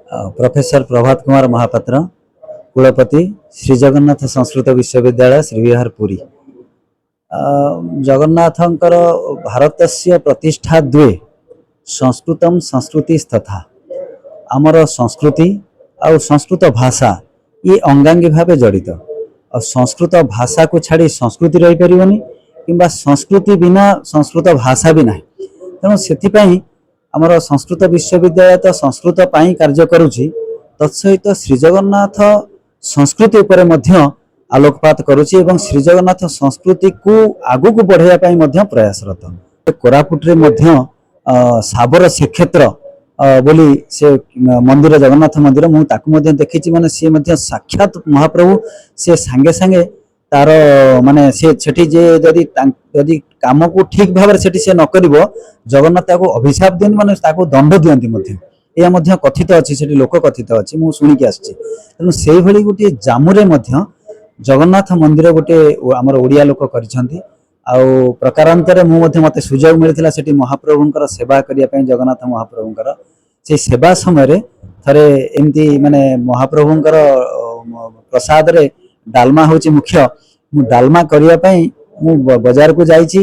Professor Prabhat Kumar Mahapatra, कुलपति, श्री जगन्नाथ संस्कृत विश्वविद्यालय श्रीविहार पुरी। जगन्नाथंकर भारतस्य प्रतिष्ठा द्वे संस्कृतम संस्कृतिस्तथा आमर संस्कृति और संस्कृत भाषा ये अंगांगी भाव जड़ित। और संस्कृत भाषा को छाड़ी संस्कृति रही पारिबनी किंबा संस्कृति बिना संस्कृत भाषा भी नहीं। तेणु से आमर संस्कृत विश्वविद्यालय तो संस्कृत पाई कार्य करुछि, तत्सहित श्रीजगन्नाथ संस्कृति उपर मध्य आलोकपात करुछि एवं श्रीजगन्नाथ संस्कृति को आगु को बढ़ाइया पाई मध्य प्रयासरत। कोरापुट रे मध्य साबर श्रीक्षेत्र बोली से मंदिर जगन्नाथ मंदिर मु ताकु मध्य देखिछि। माने से मध्य साक्षात महाप्रभु से सांगे सांगे तार माने से छठी जे यदि काम को ठीक भाव से से न करिवो जगन्नाथ ताको अभिशाप दियन माने ताको दंड दियंती मध्य या मध्य कथित अछि, सेठी लोक कथित अछि, मु सुनि के आछि। तेनु सेही भली गोटे जामुरे मध्य जगन्नाथ मंदिर गोटे हमर ओडिया लोक करिसंती। आउ प्रकारांतर मु मध्य मते सुजोग मिलिथिला सेठी महाप्रभुंकर सेवा करिया पय जगन्नाथ महाप्रभुंकर से सेवा समय रे थरे एमती माने महाप्रभुंकर प्रसाद रे डालमा होची मुख्य। मु डालमा करिया पय मु बाजार को जाइछि,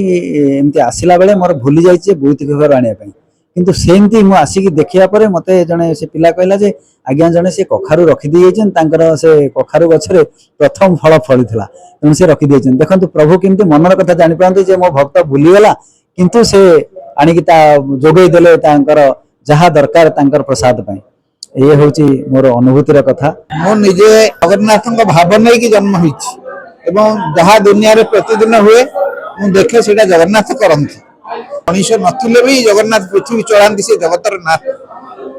एमती आसिला बेले मोर भूली जाइछि बहुत घर आनिया पय, किंतु सेमती मु आसिकी देखिया परे मते जने से पिला कहला जे आज्ञा जने से कखारु रखि दी जाइछन, तांकर से कखारु गछरे प्रथम फल फळिथिला तेणु से रखि दी जाइछन। देखंतु प्रभु केमती मनर कथा जानि पारंती जे मो भक्त भूली गला, किंतु से आनिकी ता जोगै देले तांकर जहा दरकार तांकर प्रसाद पय। ये होची मोर अनुभूतिर कथा। मो निजे जगन्नाथଙ୍କ भाव नै कि जन्म होइछि एवं जहा दुनिया रे प्रतिदिन हुए मु देखे सेटा जगन्नाथ करंती। मनीष नथिले भी जगन्नाथ पृथ्वी चलांती से जगतर नाथ।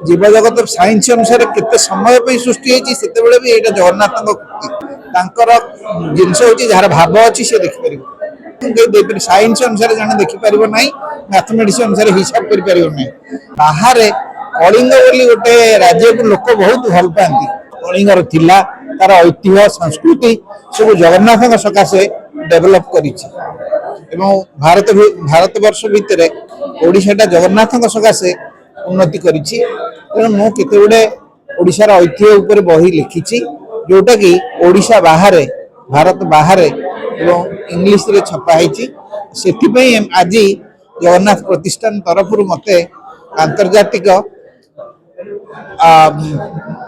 जीव जगत साइंस अनुसार केते समय पे सृष्टि होइछि सेते बेले भी एटा जगन्नाथଙ୍କ तांकर जिंस होइछि जहार भाव अछि से देखि परिबो। साइंस अनुसार जाने देखि परिबो नै, मैथमेटिक्स अनुसार हिसाब करि परिबो नै। बाहर कलिंग बोली गोटे राज्य को लोक बहुत भल पाती। कलिंगर थिला तार ऐतिह्य संस्कृति सब जगन्नाथ सकाशे डेभलप करिछि एवं भारतवर्ष भितर ओडिशाटा जगन्नाथ सकाशे उन्नति करिछि। तेणु मु केते गुडे ओडिशार ऐतिह्य उपर बही लिखिछि जोटा कि ओडिशा बाहर भारत बाहर एवं इंग्लिश रे छपा हैछि। सेति पई आज जगन्नाथ प्रतिष्ठान तरफ मते आंतर्जातिक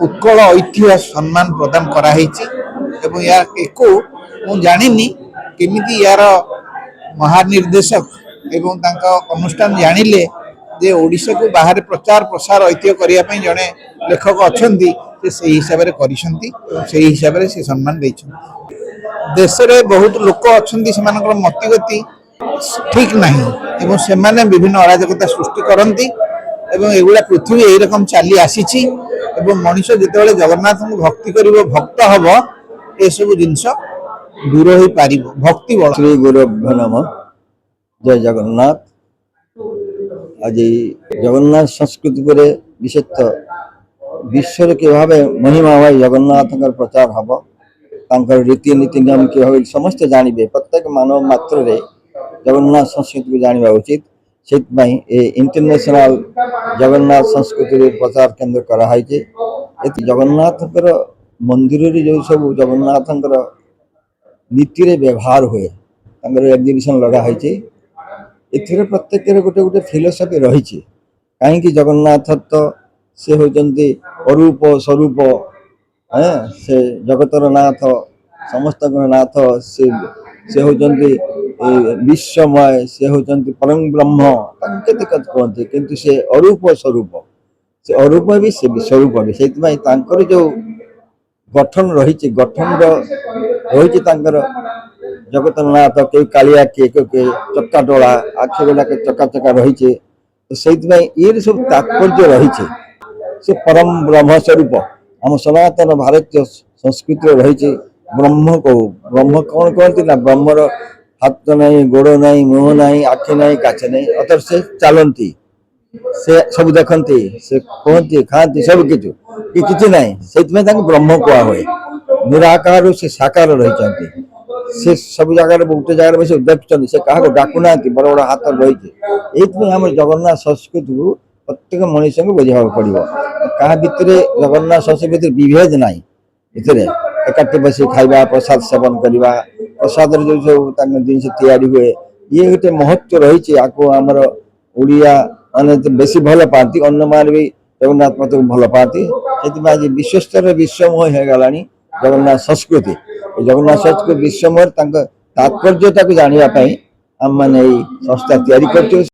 उत्कल ऐतिह्य सम्मान प्रदान करा हैछि एवं या एको मु जानिनी केमिति यार महानिर्देशक एवं तांका अनुष्ठान जानिले जे ओडिशा को बाहर प्रचार प्रसार ऐतिह्य करिया पई जने लेखक अछंती से सही हिसाब रे करिसंती, सही हिसाब रे से सम्मान दैछंती। देश रे बहुत लोक अछंती सेमानकर मतिगति ठीक नाही एवं सेमाने विभिन्न अराजकता सृष्टि करंती एवं एगुड़ा पृथ्वी एई रकम चली आसीछि एवं मनुष्य जेतेबेले जगन्नाथ को भक्ति करिवो भक्त हबो ए सब जिंस दूर होई पारिबो। भक्ति बळ श्री गुरुभ्यो नमः। जय जगन्नाथ। आज जगन्नाथ संस्कृति पर विशेषतः विश्व के भाव महिमा भाई जगन्नाथ प्रचार हम तांकर रीति नीति नियम के भाव समस्त जानवे। प्रत्येक मानव मात्र रे जगन्नाथ संस्कृति को जानवा उचित। से इंटरनेशनल जगन्नाथ संस्कृति प्रचार केन्द्र कराई। जगन्नाथ मंदिर जो सब जगन्नाथ नीति रे व्यवहार हुए एग्जिबिशन लगाई। एथिरे प्रत्येक गोटे गोटे फिलोसफी रही। कहीं जगन्नाथ तो से होती अरूप स्वरूप से जगतर नाथ समस्त नाथ से होती विश्वमय से होती परम ब्रह्म केते कहते किंतु से अरूप स्वरूप से अरूप भी से विश्वरूप भी से जो गठन रही गठन रही जगतर नाथ के कालिया के चक्का डोला आखि गुला के चक्का चक्का रही तो से ये सब तात्पर्य रही से परम ब्रह्म स्वरूप आम सनातन भारतीय संस्कृति रही। ब्रह्म को ब्रह्म कौन कहती ना ब्रह्मर हाथ नहीं गोड़ नहीं मुह नहीं आखि नहीं काछ नहीं अतर से चलती से सब देखती से कहती खाती सब किसी नहीं से ब्रह्म कह हुए। निराकार से साकार रही से सब जगह गोटे जगह बस देखते से क्या डाकुना बड़ बड़ हाथ रही। आम जगन्नाथ संस्कृति को प्रत्येक मनीष को बुझा पड़ो क्या भितर जगन्नाथ संस्कृति भितर विभेद ना भितर एकाठी बस खाଇବା प्रसाद सेवन करवा प्रसाद जो सब जिन हुए ये गोटे महत्व रही आमर ओडिया मैंने बेस भल पाती अन्न मान भी जगन्नाथ मत भल पाती से आज विश्वस्तर विश्वमय हो गला जगन्नाथ संस्कृति जगन्नाथ संस्कृति विश्वमय तात्पर्यता को जानापी आम मैंने संस्था तैयारी कर